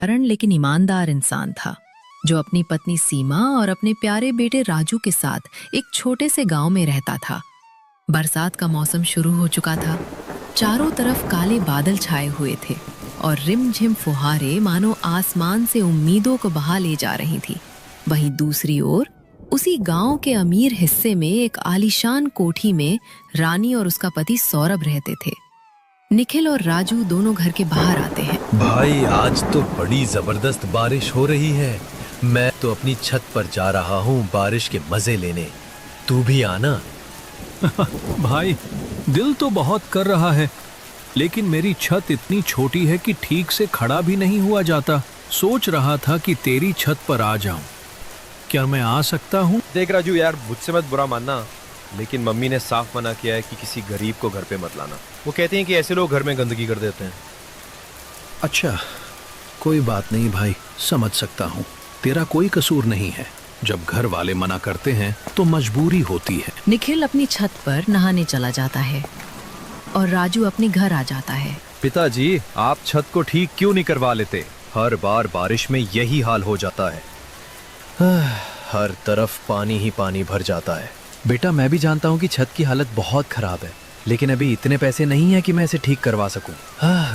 कारण लेकिन ईमानदार इंसान था, जो अपनी पत्नी सीमा और अपने प्यारे बेटे राजू के साथ एक छोटे से गांव में रहता था। बरसात का मौसम शुरू हो चुका था। चारों तरफ काले बादल छाए हुए थे और रिमझिम फुहारे मानो आसमान से उम्मीदों को बहा ले जा रही थी। वहीं दूसरी ओर उसी गांव के अमीर हिस्से में एक आलीशान कोठी में रानी और उसका पति सौरभ रहते थे। निखिल और राजू दोनों घर के बाहर आते हैं। भाई, आज तो बड़ी जबरदस्त बारिश हो रही है। मैं तो अपनी छत पर जा रहा हूँ बारिश के मजे लेने। तू भी आना। भाई, दिल तो बहुत कर रहा है, लेकिन मेरी छत इतनी छोटी है कि ठीक से खड़ा भी नहीं हुआ जाता। सोच रहा था कि तेरी छत पर आ जाऊं। क्या मैं आ सकता हूँ? देख राजू यार, मुझसे मत बुरा मानना, लेकिन मम्मी ने साफ मना किया है कि किसी गरीब को घर पे मत लाना। वो कहती हैं कि ऐसे लोग घर में गंदगी कर देते हैं। अच्छा, कोई बात नहीं भाई, समझ सकता हूँ। तेरा कोई कसूर नहीं है। जब घर वाले मना करते हैं तो मजबूरी होती है। निखिल अपनी छत पर नहाने चला जाता है और राजू अपने घर आ जाता है। पिताजी, आप छत को ठीक क्यों नहीं करवा लेते? हर बार बारिश में यही हाल हो जाता है। हर तरफ पानी ही पानी भर जाता है। बेटा, मैं भी जानता हूँ कि छत की हालत बहुत खराब है, लेकिन अभी इतने पैसे नहीं है कि मैं इसे ठीक करवा सकूं।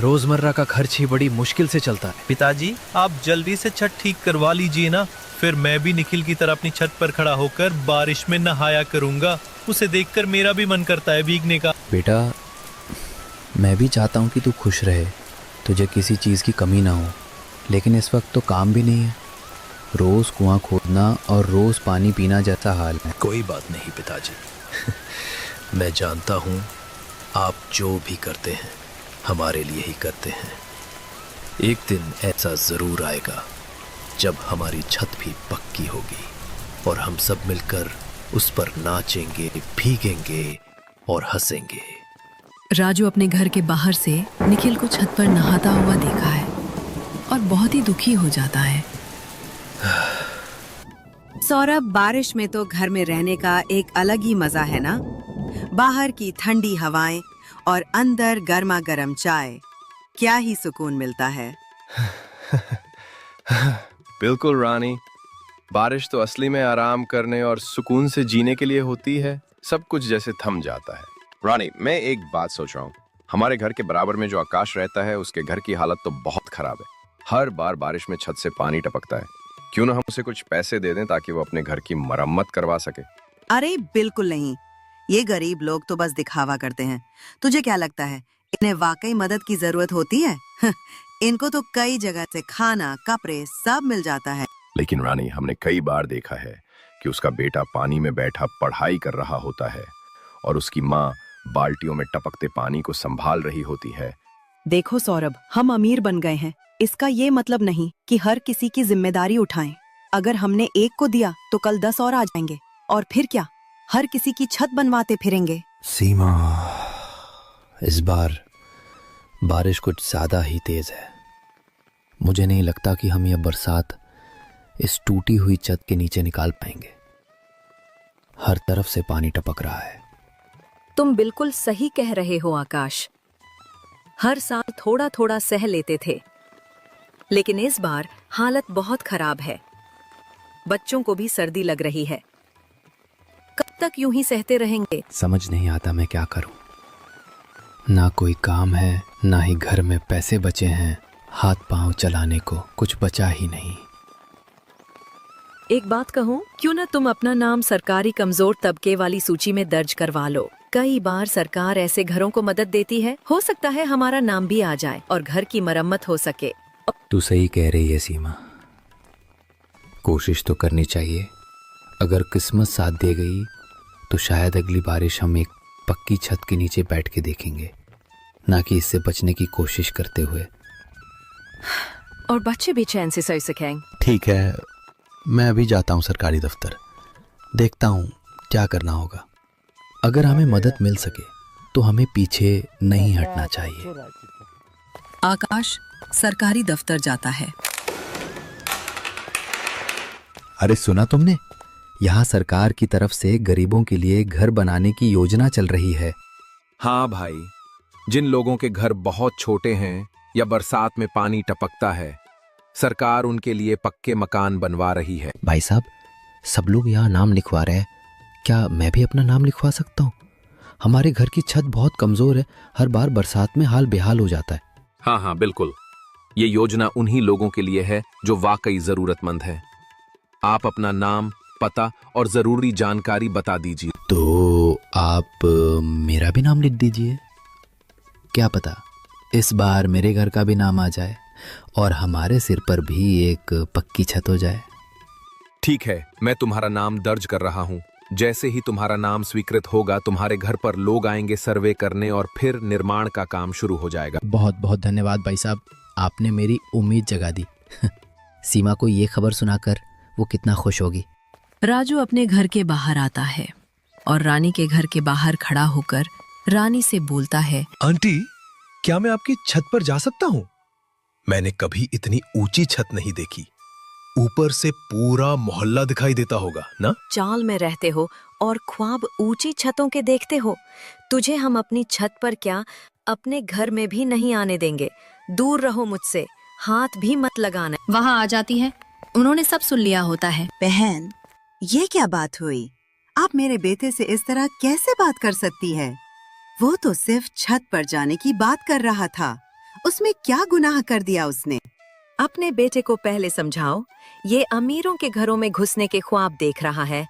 रोजमर्रा का खर्च ही बड़ी मुश्किल से चलता है। पिताजी, आप जल्दी से छत ठीक करवा लीजिए ना, फिर मैं भी निखिल की तरह अपनी छत पर खड़ा होकर बारिश में नहाया करूंगा। उसे देखकर मेरा भी मन करता है भीगने का। बेटा, मैं भी चाहता हूँ कि तू खुश रहे, तुझे किसी चीज़ की कमी ना हो, लेकिन इस वक्त तो काम भी नहीं है। रोज कुआं खोदना और रोज पानी पीना जैसा हाल है। कोई बात नहीं पिताजी, मैं जानता हूँ आप जो भी करते हैं हमारे लिए ही करते हैं। एक दिन ऐसा जरूर आएगा जब हमारी छत भी पक्की होगी और हम सब मिलकर उस पर नाचेंगे, भीगेंगे और हंसेंगे। राजू अपने घर के बाहर से निखिल को छत पर नहाता हुआ देखा है और बहुत ही दुखी हो जाता है। सौरभ, बारिश में तो घर में रहने का एक अलग ही मजा है ना। बाहर की ठंडी हवाएं और अंदर गर्मा गर्म चाय, क्या ही सुकून मिलता है। बिल्कुल रानी, बारिश तो असली में आराम करने और सुकून से जीने के लिए होती है। सब कुछ जैसे थम जाता है। रानी, मैं एक बात सोच रहा हूँ। हमारे घर के बराबर में जो आकाश रहता है, उसके घर की हालत तो बहुत खराब है। हर बार बारिश में छत से पानी टपकता है। क्यों ना हम उसे कुछ पैसे दे दें ताकि वो अपने घर की मरम्मत करवा सके। अरे बिल्कुल नहीं, ये गरीब लोग तो बस दिखावा करते हैं। तुझे क्या लगता है इन्हें वाकई मदद की जरूरत होती है? इनको तो कई जगह से खाना, कपड़े सब मिल जाता है। लेकिन रानी, हमने कई बार देखा है कि उसका बेटा पानी में बैठा पढ़ाई कर रहा होता है और उसकी माँ बाल्टियों में टपकते पानी को संभाल रही होती है। देखो सौरभ, हम अमीर बन गए हैं, इसका ये मतलब नहीं कि हर किसी की जिम्मेदारी उठाएं। अगर हमने एक को दिया तो कल 10 और आ जाएंगे, और फिर क्या, हर किसी की छत बनवाते फिरेंगे। सीमा, इस बार बारिश कुछ ज्यादा ही तेज है। मुझे नहीं लगता कि हम यह बरसात इस टूटी हुई छत के नीचे निकाल पाएंगे। हर तरफ से पानी टपक रहा है। तुम बिल्कुल सही कह रहे हो आकाश। हर साल थोड़ा थोड़ा सह लेते थे, लेकिन इस बार हालत बहुत खराब है। बच्चों को भी सर्दी लग रही है। कब तक यूं ही सहते रहेंगे? समझ नहीं आता मैं क्या करूं। ना कोई काम है, ना ही घर में पैसे बचे हैं। हाथ पांव चलाने को कुछ बचा ही नहीं। एक बात कहूं, क्यों ना तुम अपना नाम सरकारी कमजोर तबके वाली सूची में दर्ज करवा लो। कई बार सरकार ऐसे घरों को मदद देती है। हो सकता है हमारा नाम भी आ जाए और घर की मरम्मत हो सके। तू सही कह रही है सीमा, कोशिश तो करनी चाहिए। अगर किस्मत साथ दे गई तो शायद अगली बारिश हम एक पक्की छत के नीचे बैठ के देखेंगे, ना कि इससे बचने की कोशिश करते हुए। और बच्चे भी चैन से सो सकें। ठीक है, मैं अभी जाता हूँ सरकारी दफ्तर, देखता हूँ क्या करना होगा। अगर हमें मदद मिल सके तो हमें पीछे नहीं हटना चाहिए। आकाश सरकारी दफ्तर जाता है। अरे सुना तुमने, यहाँ सरकार की तरफ से गरीबों के लिए घर बनाने की योजना चल रही है। हाँ भाई, जिन लोगों के घर बहुत छोटे हैं या बरसात में पानी टपकता है, सरकार उनके लिए पक्के मकान बनवा रही है। भाई साहब, सब लोग यहाँ नाम लिखवा रहे हैं, क्या मैं भी अपना नाम लिखवा सकता हूँ? हमारे घर की छत बहुत कमजोर है, हर बार बरसात में हाल बेहाल हो जाता है। हाँ हाँ बिल्कुल, ये योजना उन्हीं लोगों के लिए है जो वाकई जरूरतमंद है। आप अपना नाम, पता और जरूरी जानकारी बता दीजिए। तो आप मेरा भी नाम लिख दीजिए। क्या पता इस बार मेरे घर का भी नाम आ जाए और हमारे सिर पर भी एक पक्की छत हो जाए। ठीक है, मैं तुम्हारा नाम दर्ज कर रहा हूँ। जैसे ही तुम्हारा नाम स्वीकृत होगा, तुम्हारे घर पर लोग आएंगे सर्वे करने और फिर निर्माण का काम शुरू हो जाएगा। बहुत बहुत धन्यवाद भाई साहब, आपने मेरी उम्मीद जगा दी। सीमा को ये खबर सुनाकर वो कितना खुश होगी। राजू अपने घर के बाहर आता है और रानी के घर के बाहर खड़ा होकर रानी से बोलता है, आंटी, क्या मैं आपकी छत पर जा सकता हूँ? मैंने कभी इतनी ऊंची छत नहीं देखी। ऊपर से पूरा मोहल्ला दिखाई देता होगा ना? चाल में रहते हो और ख्वाब ऊंची छतों के देखते हो। तुझे हम अपनी छत पर क्या, अपने घर में भी नहीं आने देंगे। दूर रहो मुझसे, हाथ भी मत लगाना। वहाँ आ जाती है, उन्होंने सब सुन लिया होता है। बहन, ये क्या बात हुई? आप मेरे बेटे से इस तरह कैसे बात कर सकती है? वो तो सिर्फ छत पर जाने की बात कर रहा था, उसमें क्या गुनाह कर दिया उसने? अपने बेटे को पहले समझाओ, ये अमीरों के घरों में घुसने के ख्वाब देख रहा है।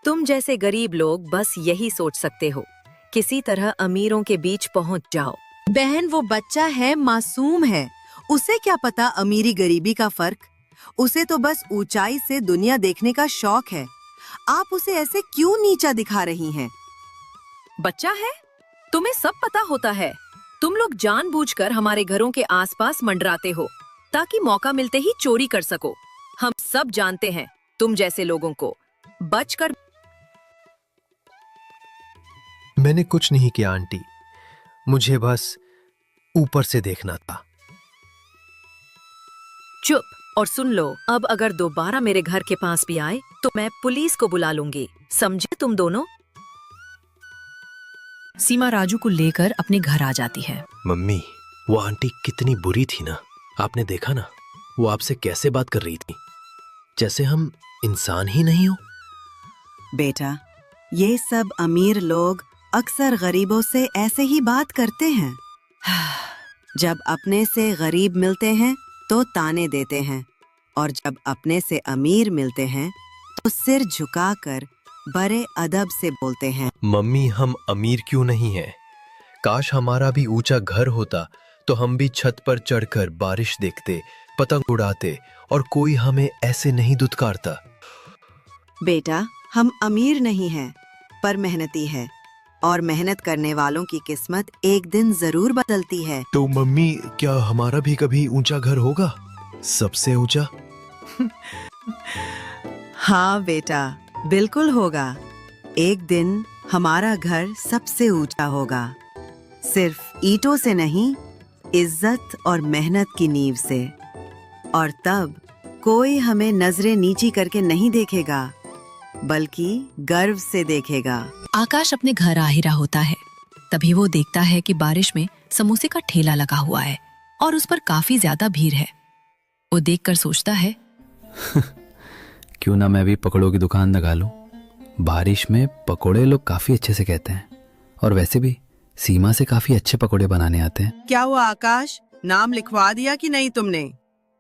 तुम जैसे गरीब लोग बस यही सोच सकते हो, किसी तरह अमीरों के बीच पहुंच जाओ। बहन, वो बच्चा है, मासूम है, उसे क्या पता अमीरी गरीबी का फर्क। उसे तो बस ऊंचाई से दुनिया देखने का शौक है। आप उसे ऐसे क्यों नीचा दिखा रही हैं? बच्चा है, तुम्हें सब पता होता है। तुम लोग जानबूझकर हमारे घरों के आसपास मंडराते हो ताकि मौका मिलते ही चोरी कर सको। हम सब जानते हैं तुम जैसे लोगों को। बचकर। मैंने कुछ नहीं किया आंटी, मुझे बस ऊपर से देखना था। चुप और सुन लो, अब अगर दोबारा मेरे घर के पास भी आए तो मैं पुलिस को बुला लूंगी, समझे तुम दोनों? सीमा राजू को लेकर अपने घर आ जाती है। मम्मी, वो आंटी कितनी बुरी थी ना, आपने देखा ना? वो आपसे कैसे बात कर रही थी, जैसे हम इंसान ही नहीं हो। बेटा, ये सब अमीर लोग अक्सर गरीबों से ऐसे ही बात करते हैं। जब अपने से गरीब मिलते हैं तो ताने देते हैं, और जब अपने से अमीर मिलते हैं तो सिर झुकाकर बड़े अदब से बोलते हैं। मम्मी, हम अमीर क्यों नहीं हैं? काश हमारा भी ऊंचा घर होता तो हम भी छत पर चढ़कर बारिश देखते, पतंग उड़ाते और कोई हमें ऐसे नहीं दुत्कारता। बेटा, हम अमीर नहीं हैं, पर मेहनती है, और मेहनत करने वालों की किस्मत एक दिन जरूर बदलती है। तो मम्मी, क्या हमारा भी कभी ऊंचा घर होगा, सबसे ऊंचा? हाँ बेटा, बिल्कुल होगा। एक दिन हमारा घर सबसे ऊंचा होगा, सिर्फ ईंटों से नहीं, इज्जत और मेहनत की नींव से। और तब कोई हमें नजरें नीची करके नहीं देखेगा, बल्कि गर्व से देखेगा। आकाश अपने घर आ ही रहा होता है, तभी वो देखता है कि बारिश में समोसे का ठेला लगा हुआ है और उस पर काफी ज्यादा भीड़ है। वो देखकर सोचता है, क्यों ना मैं भी पकौड़ों की दुकान लगा लूं। बारिश में पकोड़े लोग काफी अच्छे से कहते हैं, और वैसे भी सीमा से काफी अच्छे पकोड़े बनाने आते हैं। क्या हुआ आकाश, नाम लिखवा दिया कि नहीं तुमने?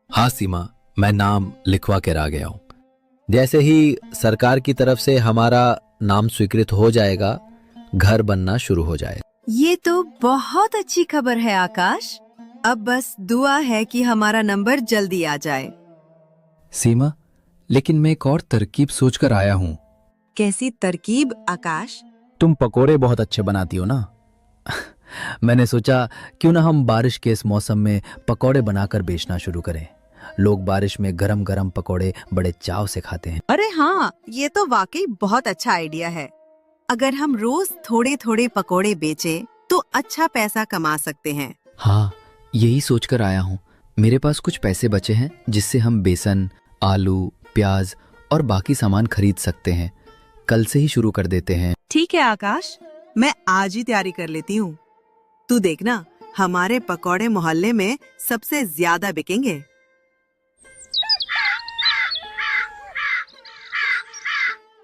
हाँ सीमा, मैं नाम लिखवा कर आ गया हूँ। जैसे ही सरकार की तरफ से हमारा नाम स्वीकृत हो जाएगा, घर बनना शुरू हो जाएगा। ये तो बहुत अच्छी खबर है आकाश। अब बस दुआ है कि हमारा नंबर जल्दी आ जाए। सीमा, लेकिन मैं एक और तरकीब सोचकर आया हूँ। कैसी तरकीब आकाश? तुम पकोड़े बहुत अच्छे बनाती हो ना। मैंने सोचा क्यों ना हम बारिश के इस मौसम में पकोड़े बनाकर बेचना शुरू करें। लोग बारिश में गरम गरम पकोड़े बड़े चाव से खाते हैं। अरे हाँ, ये तो वाकई बहुत अच्छा आइडिया है। अगर हम रोज थोड़े थोड़े पकोड़े बेचे तो अच्छा पैसा कमा सकते हैं। हाँ, यही सोचकर आया हूँ। मेरे पास कुछ पैसे बचे हैं जिससे हम बेसन, आलू, प्याज और बाकी सामान खरीद सकते हैं। कल से ही शुरू कर देते हैं। ठीक है आकाश, मैं आज ही तैयारी कर लेती हूँ। तू देखना, हमारे पकोड़े मोहल्ले में सबसे ज्यादा बिकेंगे।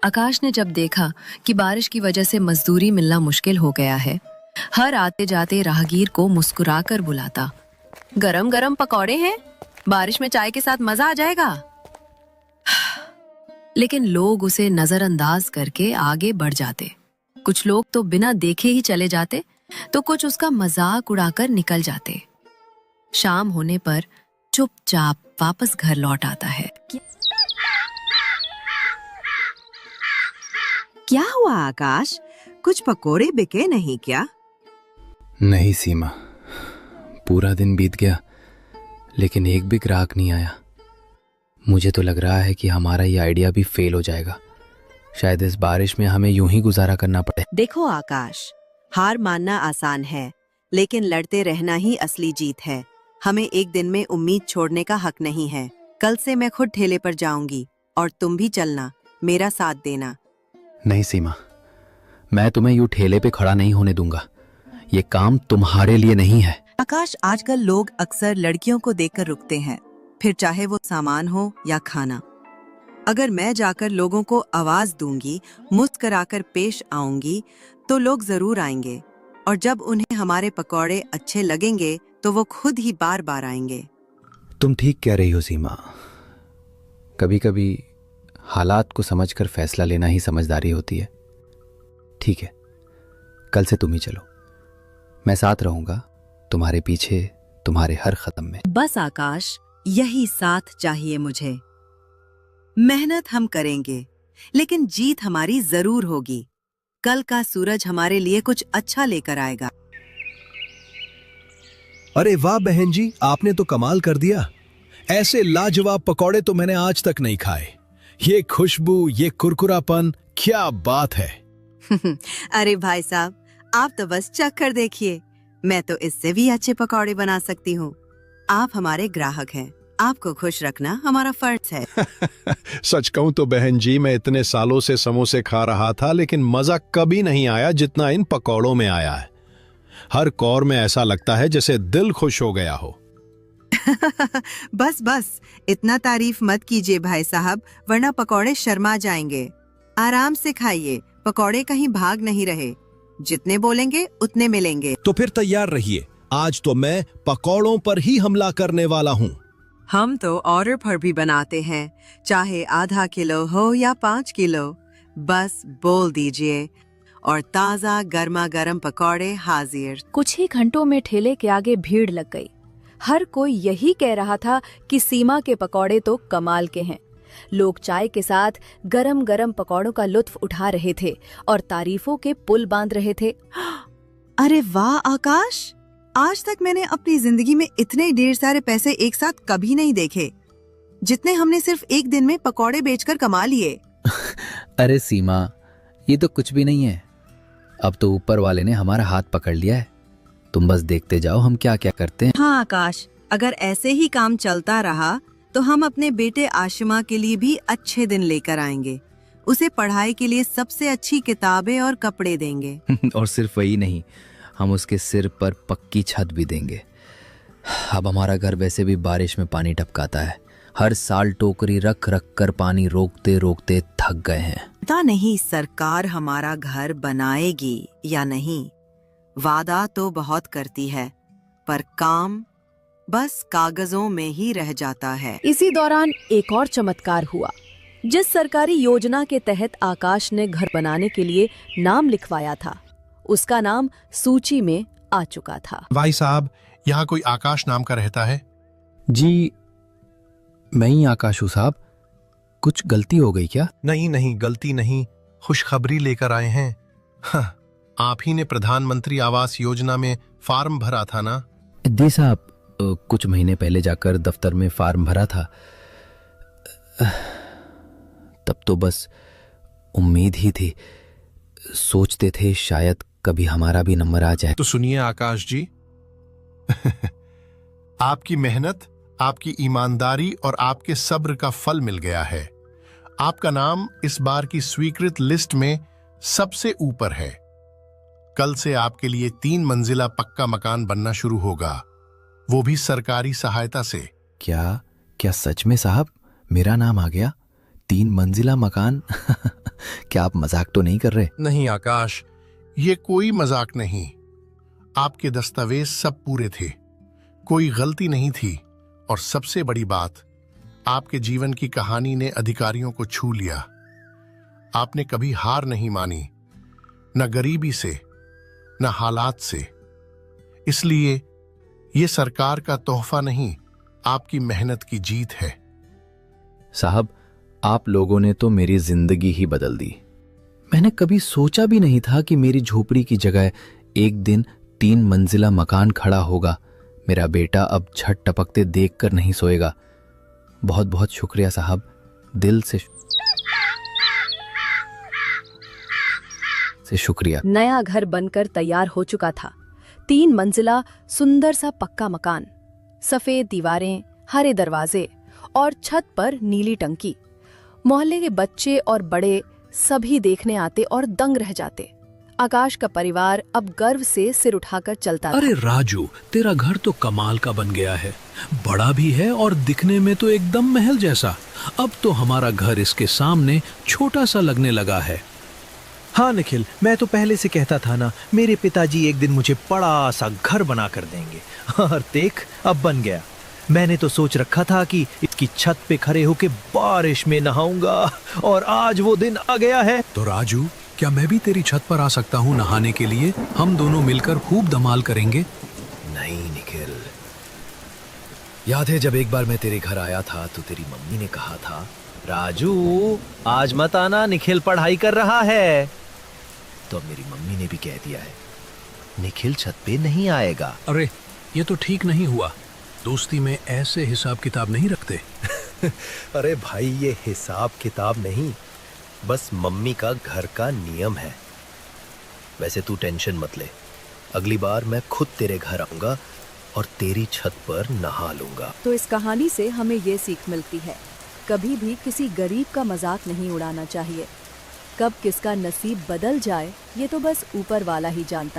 आकाश ने जब देखा कि बारिश की वजह से मजदूरी मिलना मुश्किल हो गया है, हर आते जाते राहगीर को मुस्कुराकर बुलाता। गरम गरम पकौड़े हैं, बारिश में चाय के साथ मजा आ जाएगा। लेकिन लोग उसे नजरअंदाज करके आगे बढ़ जाते। कुछ लोग तो बिना देखे ही चले जाते, तो कुछ उसका मजाक उड़ाकर निकल जाते। शाम होने पर चुपचाप वापस घर लौट आता है। क्या हुआ आकाश, कुछ पकोड़े बिके नहीं क्या? नहीं सीमा, पूरा दिन बीत गया लेकिन एक भी ग्राहक नहीं आया। मुझे तो लग रहा है कि हमारा ये आइडिया भी फेल हो जाएगा। शायद इस बारिश में हमें यूं ही गुजारा करना पड़े। देखो आकाश, हार मानना आसान है, लेकिन लड़ते रहना ही असली जीत है। हमें एक दिन में उम्मीद छोड़ने का हक नहीं है। कल से मैं खुद ठेले पर जाऊंगी और तुम भी चलना, मेरा साथ देना। नहीं सीमा, मैं तुम्हें यूं ठेले पे खड़ा नहीं होने दूंगा। ये काम तुम्हारे लिए नहीं है। आकाश, आजकल लोग अक्सर लड़कियों को देखकर रुकते हैं, फिर चाहे वो सामान हो या खाना। अगर मैं जाकर लोगों को आवाज दूंगी, मुस्कुराकर पेश आऊंगी, तो लोग जरूर आएंगे, और जब उन्हें हमारे पकौड़े अच्छे लगेंगे तो वो खुद ही बार बार आएंगे। तुम ठीक कह रही हो सीमा। कभी कभी हालात को समझकर फैसला लेना ही समझदारी होती है। ठीक है, कल से तुम ही चलो, मैं साथ रहूंगा, तुम्हारे पीछे, तुम्हारे हर कदम में। बस आकाश, यही साथ चाहिए मुझे। मेहनत हम करेंगे, लेकिन जीत हमारी जरूर होगी। कल का सूरज हमारे लिए कुछ अच्छा लेकर आएगा। अरे वाह बहन जी, आपने तो कमाल कर दिया। ऐसे लाजवाब पकौड़े तो मैंने आज तक नहीं खाए। ये खुशबू, ये कुरकुरापन, क्या बात है। अरे भाई साहब, आप तो बस चख कर देखिए, मैं तो इससे भी अच्छे पकौड़े बना सकती हूँ। आप हमारे ग्राहक हैं, आपको खुश रखना हमारा फर्ज है। सच कहूं तो बहन जी, मैं इतने सालों से समोसे खा रहा था, लेकिन मजा कभी नहीं आया जितना इन पकौड़ों में आया है। हर कौर में ऐसा लगता है जैसे दिल खुश हो गया हो। बस बस, इतना तारीफ मत कीजिए भाई साहब, वरना पकौड़े शर्मा जाएंगे। आराम से खाइए, पकौड़े कहीं भाग नहीं रहे। जितने बोलेंगे उतने मिलेंगे। तो फिर तैयार रहिए, आज तो मैं पकौड़ों पर ही हमला करने वाला हूँ। हम तो ऑर्डर पर भी बनाते हैं, चाहे आधा किलो हो या 5 किलो। बस बोल दीजिए और ताज़ा गर्मा गर्म पकौड़े हाजिर। कुछ ही घंटों में ठेले के आगे भीड़ लग गई। हर कोई यही कह रहा था कि सीमा के पकौड़े तो कमाल के हैं। लोग चाय के साथ गरम गरम पकौड़ों का लुत्फ उठा रहे थे और तारीफों के पुल बांध रहे थे। अरे वाह आकाश, आज तक मैंने अपनी जिंदगी में इतने ढेर सारे पैसे एक साथ कभी नहीं देखे, जितने हमने सिर्फ एक दिन में पकौड़े बेचकर कमा लिए। अरे सीमा, ये तो कुछ भी नहीं है। अब तो ऊपर वाले ने हमारा हाथ पकड़ लिया है। तुम बस देखते जाओ हम क्या क्या करते हैं। हाँ आकाश, अगर ऐसे ही काम चलता रहा तो हम अपने बेटे आशिमा के लिए भी अच्छे दिन लेकर आएंगे। उसे पढ़ाई के लिए सबसे अच्छी किताबें और कपड़े देंगे। और सिर्फ वही नहीं, हम उसके सिर पर पक्की छत भी देंगे। अब हमारा घर वैसे भी बारिश में पानी टपकाता है। हर साल टोकरी रख रख कर पानी रोकते रोकते थक गए हैं। पता नहीं सरकार हमारा घर बनाएगी या नहीं। वादा तो बहुत करती है, पर काम बस कागजों में ही रह जाता है। इसी दौरान एक और चमत्कार हुआ। जिस सरकारी योजना के तहत आकाश ने घर बनाने के लिए नाम लिखवाया था, उसका नाम सूची में आ चुका था। भाई साहब, यहाँ कोई आकाश नाम का रहता है? जी, मैं ही आकाश हूँ साहब। कुछ गलती हो गई क्या? नहीं नहीं, गलती नहीं, खुशखबरी लेकर आए हैं। हाँ, आप ही ने प्रधानमंत्री आवास योजना में फॉर्म भरा था ना? जी साहब, कुछ महीने पहले जाकर दफ्तर में फॉर्म भरा था। तब तो बस उम्मीद ही थी, सोचते थे शायद कभी हमारा भी नंबर आ जाए। तो सुनिए आकाश जी, आपकी मेहनत, आपकी ईमानदारी और आपके सब्र का फल मिल गया है। आपका नाम इस बार की स्वीकृत लिस्ट में सबसे ऊपर है। कल से आपके लिए 3 मंजिला पक्का मकान बनना शुरू होगा, वो भी सरकारी सहायता से। क्या क्या सच में साहब, मेरा नाम आ गया? 3 मंजिला मकान? क्या आप मजाक तो नहीं कर रहे? नहीं आकाश, ये कोई मजाक नहीं। आपके दस्तावेज सब पूरे थे, कोई गलती नहीं थी, और सबसे बड़ी बात, आपके जीवन की कहानी ने अधिकारियों को छू लिया। आपने कभी हार नहीं मानी, न गरीबी से न हालात से। इसलिए ये सरकार का तोहफा नहीं, आपकी मेहनत की जीत है। साहब, आप लोगों ने तो मेरी जिंदगी ही बदल दी। मैंने कभी सोचा भी नहीं था कि मेरी झोपड़ी की जगह एक दिन 3 मंजिला मकान खड़ा होगा। मेरा बेटा अब छत टपकते देखकर नहीं सोएगा। बहुत बहुत शुक्रिया साहब, दिल से शुक्रिया। नया घर बनकर तैयार हो चुका था। 3 मंजिला सुंदर सा पक्का मकान, सफेद दीवारें, हरे दरवाजे और छत पर नीली टंकी। मोहल्ले के बच्चे और बड़े सभी देखने आते और दंग रह जाते। आकाश का परिवार अब गर्व से सिर उठाकर चलता था। अरे राजू, तेरा घर तो कमाल का बन गया है। बड़ा भी है और दिखने में तो एकदम महल जैसा। अब तो हमारा घर इसके सामने छोटा सा लगने लगा है। हाँ निखिल, मैं तो पहले से कहता था ना, मेरे पिताजी एक दिन मुझे बड़ा सा घर बना कर देंगे। और देख, अब बन गया। मैंने तो सोच रखा था कि इसकी छत पे खड़े होके बारिश में नहाऊंगा, और आज वो दिन आ गया है। तो राजू, क्या मैं भी तेरी छत पर आ सकता हूँ नहाने के लिए? हम दोनों मिलकर खूब धमाल करेंगे। नहीं निखिल, याद है जब एक बार मैं तेरे घर आया था तो तेरी मम्मी ने कहा था, राजू आज मत आना, निखिल पढ़ाई कर रहा है। तो अब मेरी मम्मी ने भी कह दिया है, निखिल छत पे नहीं आएगा। अरे ये तो ठीक नहीं हुआ। दोस्ती में ऐसे हिसाब किताब नहीं रखते। अरे भाई, ये हिसाब किताब नहीं, बस मम्मी का घर का नियम है। वैसे तू टेंशन मत ले, अगली बार मैं खुद तेरे घर आऊंगा और तेरी छत पर नहा लूंगा। तो इस कहानी से हमें ये सीख मिलती है, कभी भी किसी गरीब का मजाक नहीं उड़ाना चाहिए। कब किसका नसीब बदल जाए ये तो बस ऊपर वाला ही जानता है।